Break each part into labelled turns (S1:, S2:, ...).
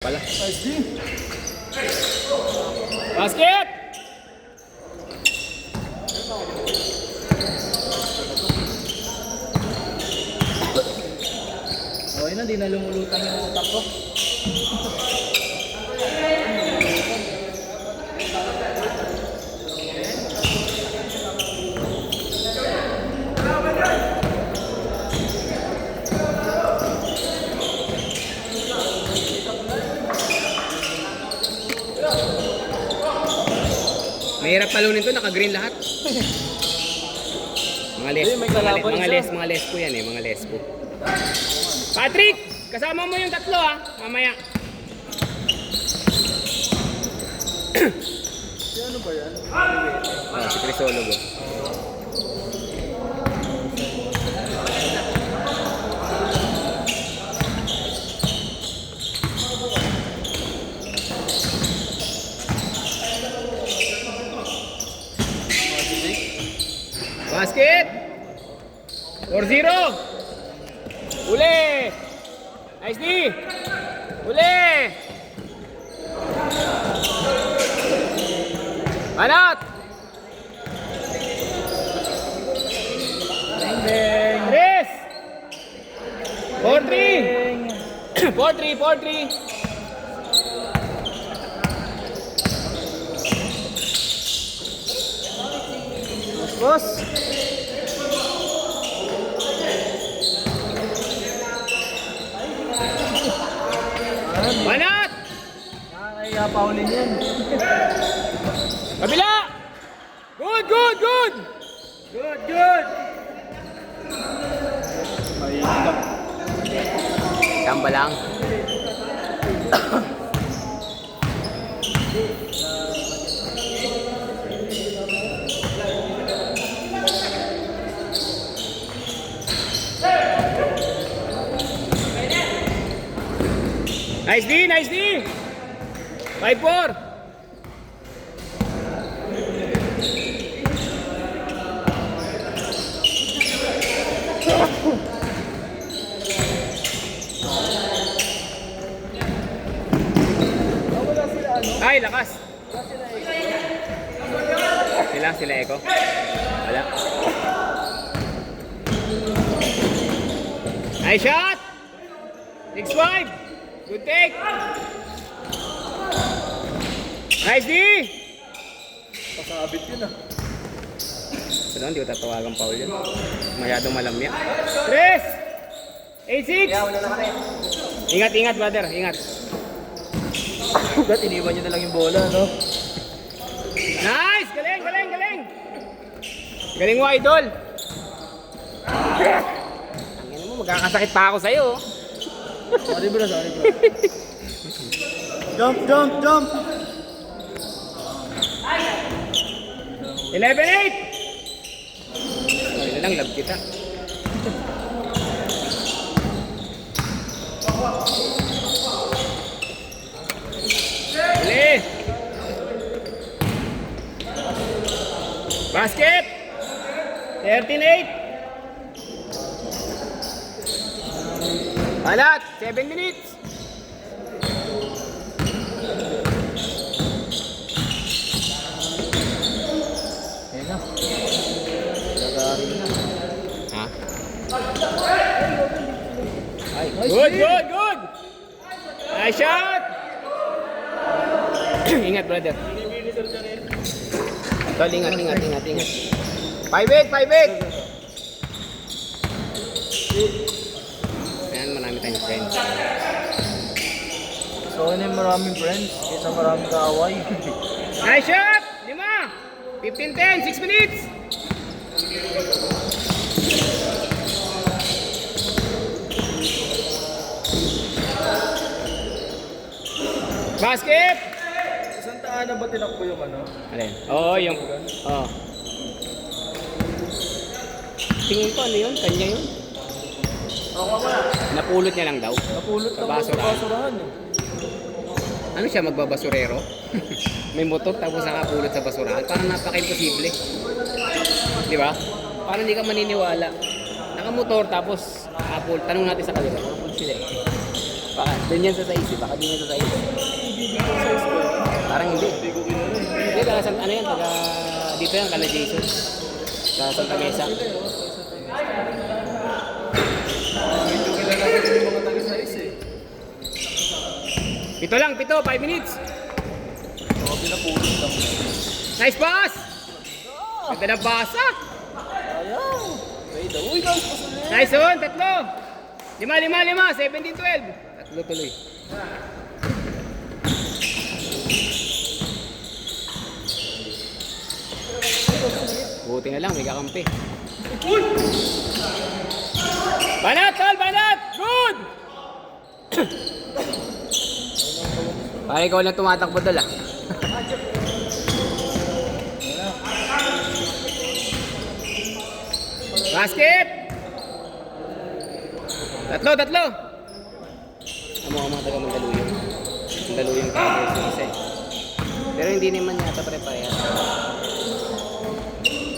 S1: Pala.
S2: Nice D.
S1: Basket!
S2: Okay na, di na lumulutan yung utak ko.
S1: Mahirap talunin to, naka-green lahat. Mga les,
S2: May kalaban
S1: mga lespo yan eh, mga lespo. Patrick! Kasama mo yung tatlo ah, mamaya.
S2: Si ano ba yan?
S1: Si Crisologo. Basket! 4-0! Uli! Nice D! Uli! Banat!
S2: Bang bang!
S1: Chris! 4-3! 4-3! 4-3!
S2: Boss!
S1: Banat!
S2: Nakakaya paulin yan.
S1: Kabila! Good, good, good!
S2: Good, good! Ay,
S1: Tamba lang. Nice D, nice D! 5-4!
S2: wala sila ano?
S1: Ay, lakas!
S2: Wala sila
S1: Sila Eko. Wala. Nice shot! 6-5! Good take! Nice D!
S2: Pasabit yun ah.
S1: Pero hindi ko tatawagang foul yun. Masyadong malamya. Chris! 8-6!
S2: Wala na kami.
S1: Ingat, ingat brother. Ingat.
S2: Ba't iniwan nyo na lang yung bola, no?
S1: Nice! Galing, galing, galing! Galing mo, idol! Ang mo, magkakasakit pa ako sa'yo.
S2: Sorry bro, sorry bro. Jump, jump, jump!
S1: 11-8! Ay na lang, love kita. Uli! Basket! 13-8! Balat! 7 minutes!
S2: Ayun na. Nagari na.
S1: Ha?
S2: Ay,
S1: Good, good, good! Nice shot! Ingat, brother. Tol, ingat, ingat, ingat, ingat. 5-8, 5-8! Ayan, marami tayong friends.
S2: So, ano yung maraming friends? Kaysa maraming kaaway.
S1: Nice shot! 5! 15-10, 6 minutes! Basket!
S2: Isang taan na ba tinakbo yung ano?
S1: Alin? Oo, yung... Oo. Tingin ko ano yun? Kanya yun?
S2: Ako ba?
S1: Napulot niya lang daw.
S2: Napulot
S1: Sa
S2: ako sa
S1: basurahan.
S2: basurahan eh.
S1: Ano siya, magbabasurero? May motor tapos nakapulot sa basurahan. Parang napaka-imposible. Di ba? Parang hindi ka maniniwala. Nakamotor tapos nakapulot. Tanong natin sa kanila. Nakapulot sila eh. Baka dun yan sa size, baka dun yan sa size. Parang hindi. Hindi, taga Santa, ano yan, taga, dito yan, kala Jason. Sa Santa Mesa.
S2: Medyo kilala ko yung mga taga-size eh.
S1: Pito lang, pito, 5 minutes.
S2: Mga pinapulot lang.
S1: Nice pass! Ganda ng basa.
S2: Ayaw! Wait, uy guys, pasulit!
S1: Nice one, tatlo. 5, 17-12. Tatlo tuloy. Buti na lang, may kakampi. Banat, tol, banat! Good! Parang ikaw lang tumatakbo dala. Basket! Tatlo! Amo ang mga taga Mandaluyong. Mandaluyong Cowboys yung isa eh. Pero hindi naman yata pare-parehas.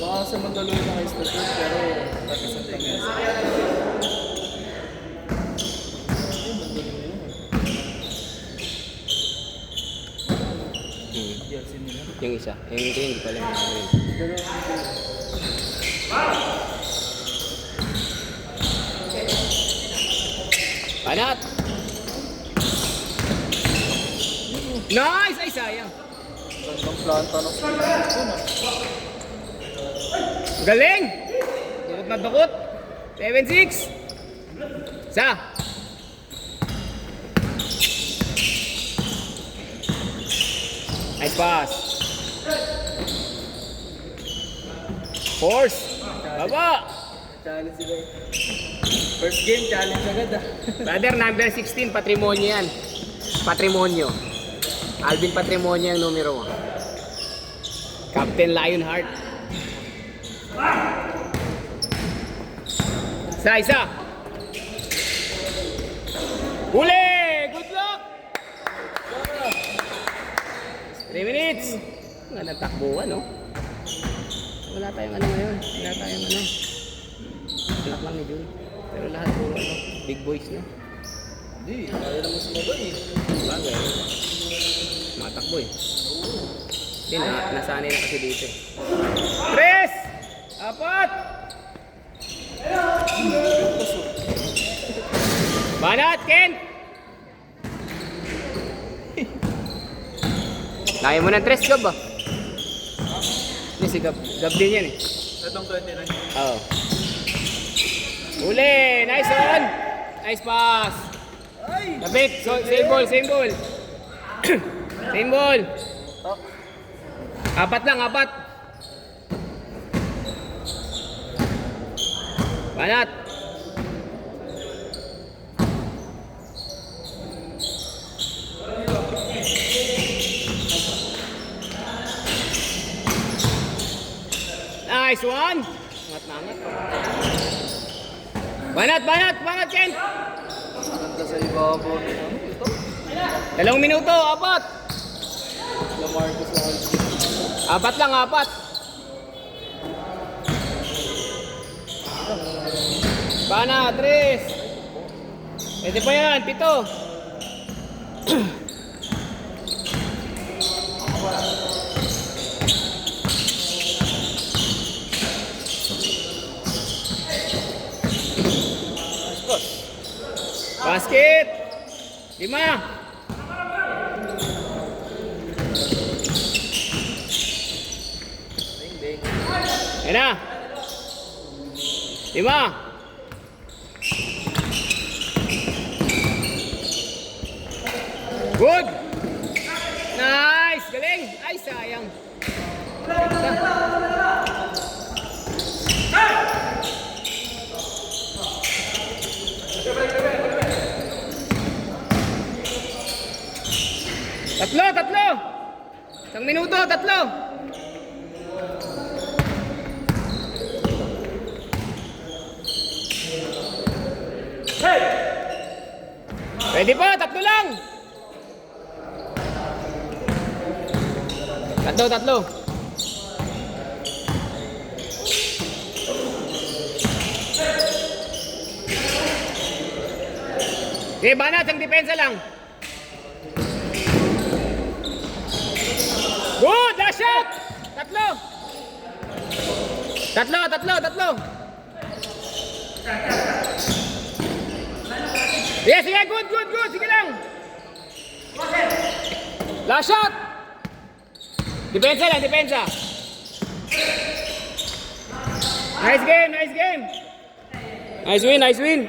S2: Baka sa Mandaluyong na high school yun, pero taga Santa Mesa. Jersey nila.
S1: Yung isa. Yung hindi pala. Banat! Nice! Ay, sayang.
S2: Gandang planta ng Philippines yun ah.
S1: Galing! Dukot na dukot. 7-6. Sa. Nice pass. Force. Baba.
S2: Challenge sila eh. First game, challenge agad ah.
S1: Brother, number 16, patrimonyo yan. Patrimonyo. Alvin Patrimonyo ang numero 1. Captain Lionheart. Isa. Huli! Good luck! 3 minutes. Nga natakbuhan, no? Wala tayong ano ngayon. Wala tayong ano. Anak lang ni Jun. Pero lahat puro ano, big boys na.
S2: Hindi, kaya naman sumabay eh.
S1: Bagay. Matakbo eh. Hindi, nasanay na kasi dito eh. 3! 4! Banat, Ken! Kaya mo ng 3, Gab ah. Hindi, si Gab din yan eh.
S2: Itong 29.
S1: Oo. Uli! Nice one! Nice pass!
S2: Ay!
S1: Lapit! So, same ball! Same ball!
S2: Oh.
S1: 4 lang, 4! Banat! Nice one! Angat na angat. Banat, Ken!
S2: Ganda sa ibabaw ni ano ito?
S1: 2 minuto, 4!
S2: Lamarcus Aldridge.
S1: 4 lang, 4! Banat, 3! Pwede pa yan, 7! Basket! 5!
S2: Ding.
S1: Ayan na! 5! Good! Nice! Galing! Ay, sayang! Tatlo! 1 minuto, 3! Pwede pa, 3 lang! Tatlo! Okay, Banat, ang depensa lang. Good! Last shot! Tatlo! Yes, sige, good. Sige lang. Last shot! Depensa lang, depensa. Nice game. Nice win.